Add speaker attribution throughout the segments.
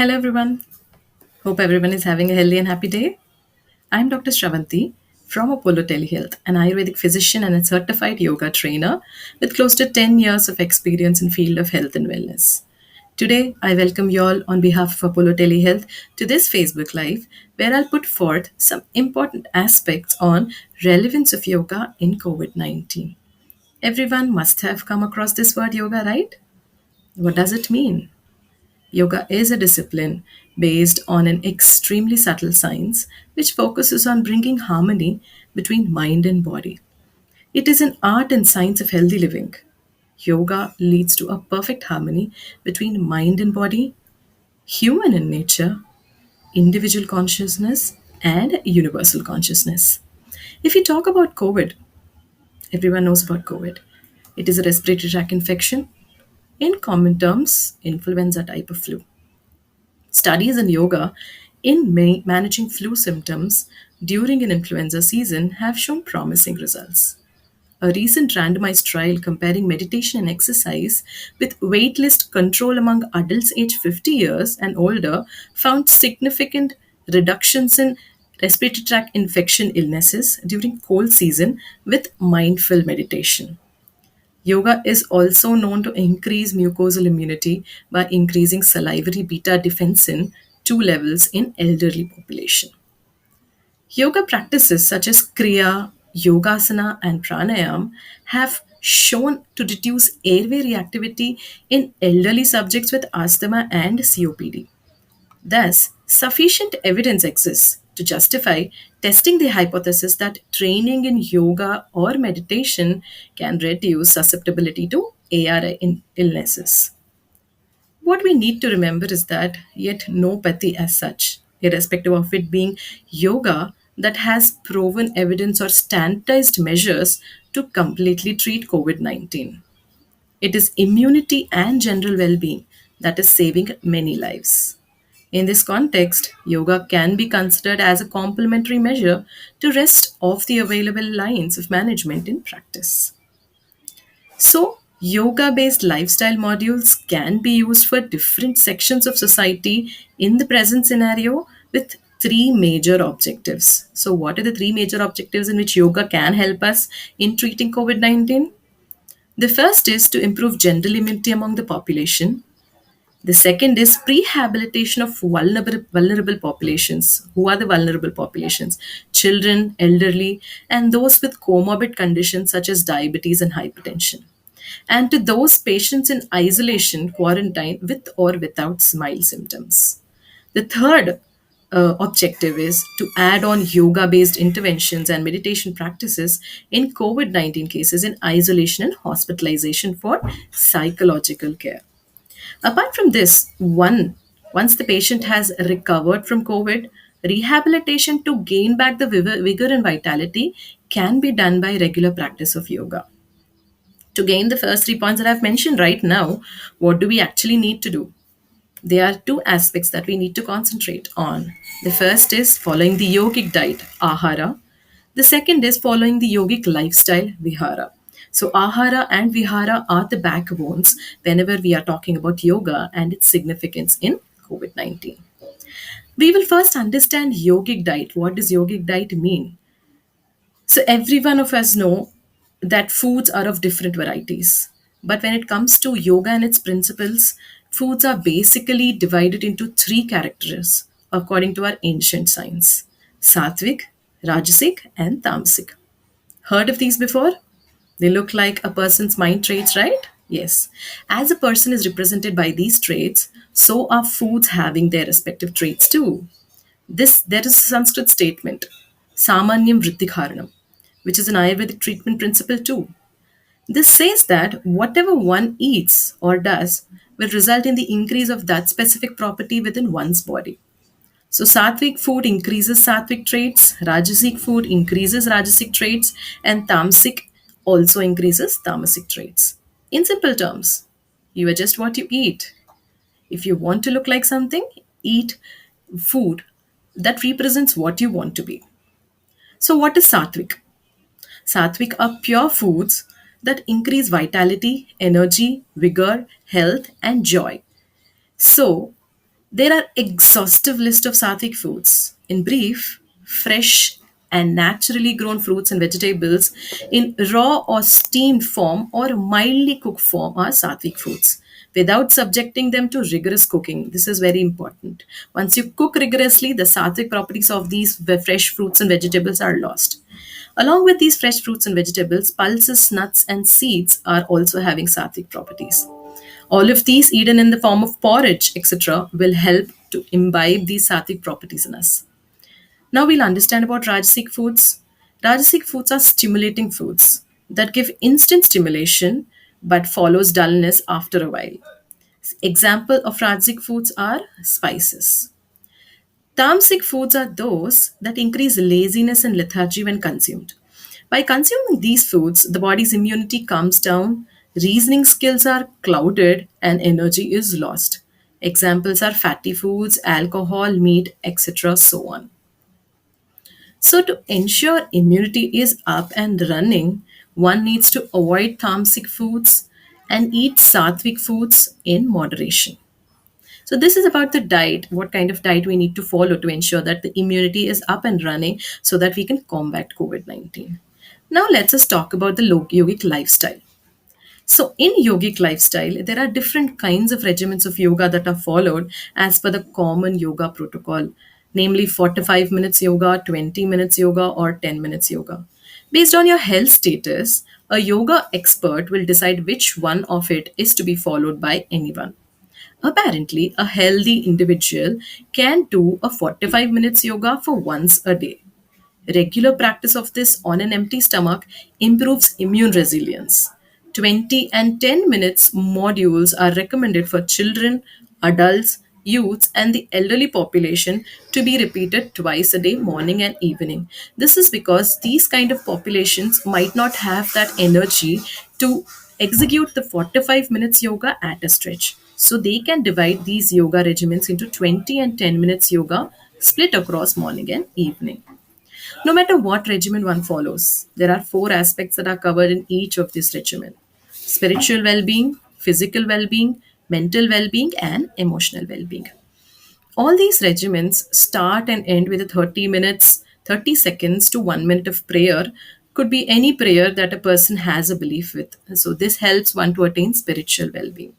Speaker 1: Hello, everyone. Hope everyone is having a healthy and happy day. I'm Dr. Shravanti from Apollo Telehealth, an Ayurvedic physician and a certified yoga trainer with close to 10 years of experience in field of health and wellness. Today, I welcome you all on behalf of Apollo Telehealth to this Facebook Live, where I'll put forth some important aspects on relevance of yoga in COVID-19. Everyone must have come across this word yoga, right? What does it mean? Yoga is a discipline based on an extremely subtle science which focuses on bringing harmony between mind and body. It is an art and science of healthy living. Yoga leads to a perfect harmony between mind and body, human in nature, individual consciousness, and universal consciousness. If we talk about COVID, everyone knows about COVID. It is a respiratory tract infection. In common terms, influenza type of flu. Studies in yoga in managing flu symptoms during an influenza season have shown promising results. A recent randomized trial comparing meditation and exercise with waitlist control among adults aged 50 years and older found significant reductions in respiratory tract infection illnesses during cold season with mindful meditation. Yoga is also known to increase mucosal immunity by increasing salivary beta defensin 2 levels in elderly population. Yoga practices such as Kriya, Yogasana, and Pranayam have shown to reduce airway reactivity in elderly subjects with asthma and COPD. Thus, sufficient evidence exists to justify testing the hypothesis that training in yoga or meditation can reduce susceptibility to ARI illnesses. What we need to remember is that yet no pati as such, irrespective of it being yoga that has proven evidence or standardized measures to completely treat COVID 19. It is immunity and general well being that is saving many lives. In this context, yoga can be considered as a complementary measure to rest of the available lines of management in practice. So, yoga based lifestyle modules can be used for different sections of society in the present scenario with three major objectives. So, what are the three major objectives in which yoga can help us in treating COVID 19? The first is to improve general immunity among the population. The second is prehabilitation of vulnerable populations. Who are the vulnerable populations? Children, elderly, and those with comorbid conditions such as diabetes and hypertension. And to those patients in isolation, quarantine with or without smile symptoms. The third objective is to add on yoga based interventions and meditation practices in COVID 19 cases in isolation and hospitalization for psychological care. Apart from this, once the patient has recovered from COVID, rehabilitation to gain back the vigor and vitality can be done by regular practice of yoga. To gain the first 3 points that I've mentioned right now, what do we actually need to do? There are two aspects that we need to concentrate on. The first is following the yogic diet, ahara. The second is following the yogic lifestyle, vihara. So, ahara and vihara are the backbones whenever we are talking about yoga and its significance in COVID 19. We will first understand yogic diet. What does yogic diet mean? So every one of us know that foods are of different varieties. But when it comes to yoga and its principles, foods are basically divided into three characters according to our ancient science: sattvic, rajasic, and tamasic. Heard of these before? They look like a person's mind traits, right? Yes. As a person is represented by these traits, so are foods having their respective traits too. There is a Sanskrit statement, Samanyam Vrittikharanam, which is an Ayurvedic treatment principle too. This says that whatever one eats or does will result in the increase of that specific property within one's body. So sattvic food increases sattvic traits, rajasic food increases rajasic traits, and tamasic also increases tamasic traits. In simple terms, you are just what you eat. If you want to look like something, eat food that represents what you want to be. So, what is sattvic? Sattvic are pure foods that increase vitality, energy, vigor, health, and joy. So, There are exhaustive list of sattvic foods. In brief, fresh and naturally grown fruits and vegetables in raw or steamed form or mildly cooked form are sattvic foods without subjecting them to rigorous cooking. This is very important. Once you cook rigorously, the sattvic properties of these fresh fruits and vegetables are lost. Along with these fresh fruits and vegetables, pulses, nuts, and seeds are also having sattvic properties. All of these, eaten in the form of porridge, etc., will help to imbibe these sattvic properties in us. Now we'll understand about Rajasic foods. Rajasic foods are stimulating foods that give instant stimulation but follows dullness after a while. Example of Rajasic foods are spices. Tamasic foods are those that increase laziness and lethargy when consumed. By consuming these foods, the body's immunity comes down, reasoning skills are clouded, and energy is lost. Examples are fatty foods, alcohol, meat, etc. So on. So, to ensure immunity is up and running, one needs to avoid tamasic foods and eat sattvic foods in moderation. So, this is about the diet, what kind of diet we need to follow to ensure that the immunity is up and running so that we can combat COVID 19. Now, let's us talk about the yogic lifestyle. So, in yogic lifestyle, there are different kinds of regimens of yoga that are followed as per the common yoga protocol, namely 45 minutes yoga, 20 minutes yoga, or 10 minutes yoga. Based on your health status, a yoga expert will decide which one of it is to be followed by anyone. Apparently, a healthy individual can do a 45 minutes yoga for once a day. Regular practice of this on an empty stomach improves immune resilience. 20 and 10 minutes modules are recommended for children, adults, youths, and the elderly population to be repeated twice a day, morning and evening. This is because these kind of populations might not have that energy to execute the 45 minutes yoga at a stretch. So they can divide these yoga regimens into 20 and 10 minutes yoga split across morning and evening. No matter what regimen one follows, there are four aspects that are covered in each of this regimen: spiritual well being, physical well being, mental well being, and emotional well being. All these regimens start and end with a 30 minutes, 30 seconds to 1 minute of prayer. Could be any prayer that a person has a belief with. So, this helps one to attain spiritual well being.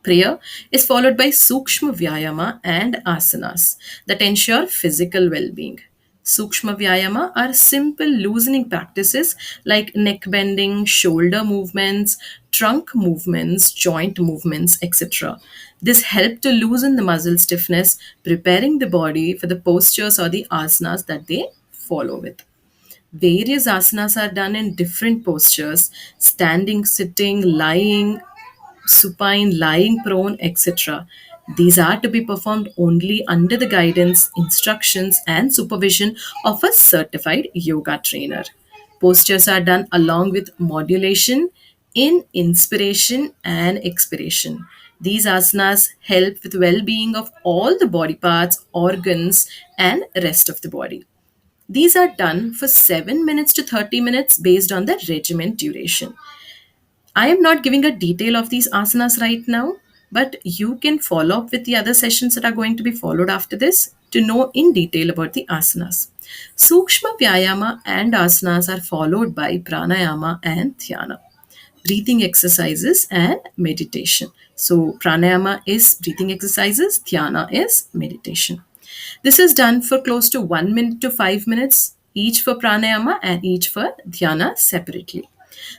Speaker 1: Prayer is followed by Sukshma Vyayama and Asanas that ensure physical well being. Sukshma Vyayama are simple loosening practices like neck bending, shoulder movements, trunk movements, joint movements, etc. This help to loosen the muscle stiffness, preparing the body for the postures or the asanas that they follow with. Various asanas are done in different postures: standing, sitting, lying, supine, lying prone, etc. These are to be performed only under the guidance, instructions, and supervision of a certified yoga trainer. Postures are done along with modulation in inspiration and expiration. These asanas help with well-being of all the body parts, organs, and rest of the body. These are done for 7 minutes to 30 minutes based on the regimen duration. I am not giving a detail of these asanas right now, but you can follow up with the other sessions that are going to be followed after this to know in detail about the asanas. Sukshma Vyayama and asanas are followed by pranayama and dhyana, breathing exercises and meditation. So, pranayama is breathing exercises, dhyana is meditation. This is done for close to 1 minute to 5 minutes, each for pranayama and each for dhyana separately.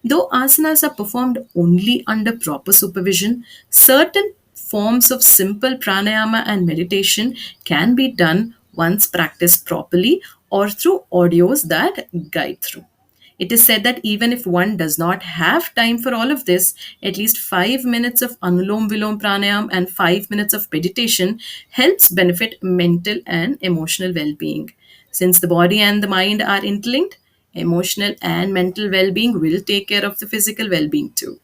Speaker 1: Though asanas are performed only under proper supervision, certain forms of simple pranayama and meditation can be done once practiced properly or through audios that guide through. It is said that even if one does not have time for all of this, at least 5 minutes of Anulom Vilom Pranayam and 5 minutes of meditation helps benefit mental and emotional well being. Since the body and the mind are interlinked, emotional and mental well being will take care of the physical well being too.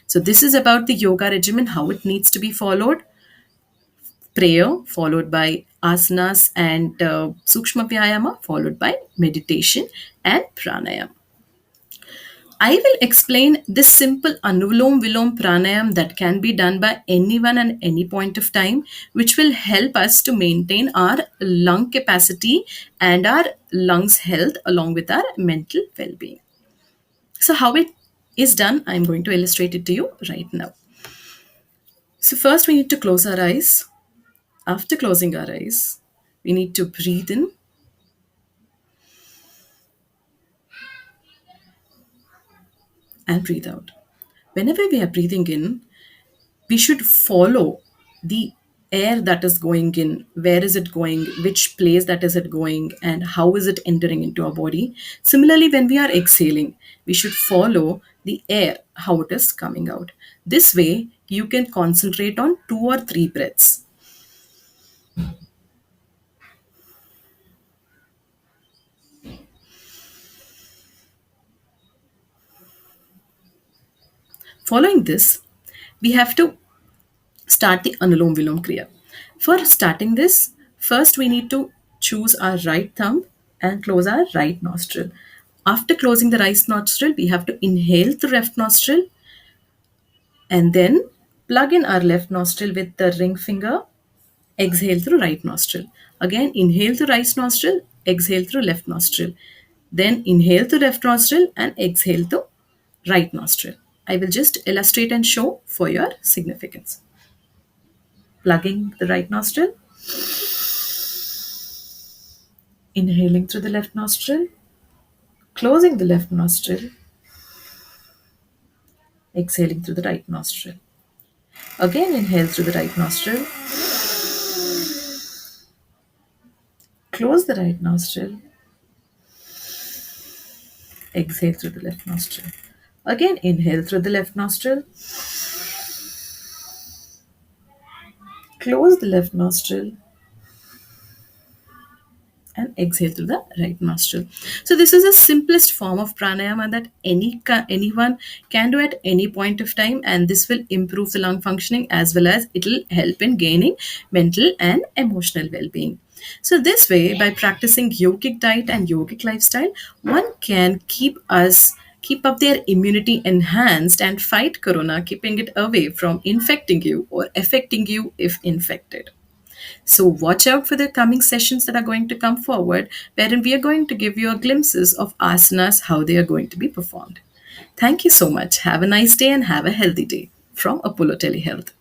Speaker 1: So, this is about the yoga regimen, how it needs to be followed: prayer, followed by asanas and Sukshma Vyayama, followed by meditation and pranayama. I will explain this simple Anulom Vilom Pranayam that can be done by anyone at any point of time, which will help us to maintain our lung capacity and our lungs health along with our mental well being. So, how it is done, I'm going to illustrate it to you right now. So, first we need to close our eyes. After closing our eyes, we need to breathe in and breathe out. Whenever we are breathing in, we should follow the air that is going in. Where is it going? Which place that is it going? And how is it entering into our body? Similarly, when we are exhaling, we should follow the air, how it is coming out. This way, you can concentrate on 2 or 3 breaths. Following this, we have to start the Anulom Vilom Kriya. For starting this, first we need to choose our right thumb and close our right nostril. After closing the right nostril, we have to inhale through left nostril and then plug in our left nostril with the ring finger, exhale through right nostril. Again, inhale through right nostril, exhale through left nostril. Then inhale through left nostril and exhale through right nostril. I will just illustrate and show for your significance. Plugging the right nostril, inhaling through the left nostril, closing the left nostril, exhaling through the right nostril. Again, inhale through the right nostril, close the right nostril, exhale through the left nostril. Again, inhale through the left nostril, close the left nostril, and exhale through the right nostril. So this is the simplest form of pranayama that anyone can do at any point of time, and this will improve the lung functioning as well as it will help in gaining mental and emotional well-being. So this way, by practicing yogic diet and yogic lifestyle, one can keep up their immunity enhanced and fight corona, keeping it away from infecting you or affecting you if infected. So watch out for the coming sessions that are going to come forward, wherein we are going to give you a glimpses of asanas, how they are going to be performed. Thank you so much. Have a nice day and have a healthy day from Apollo Telehealth.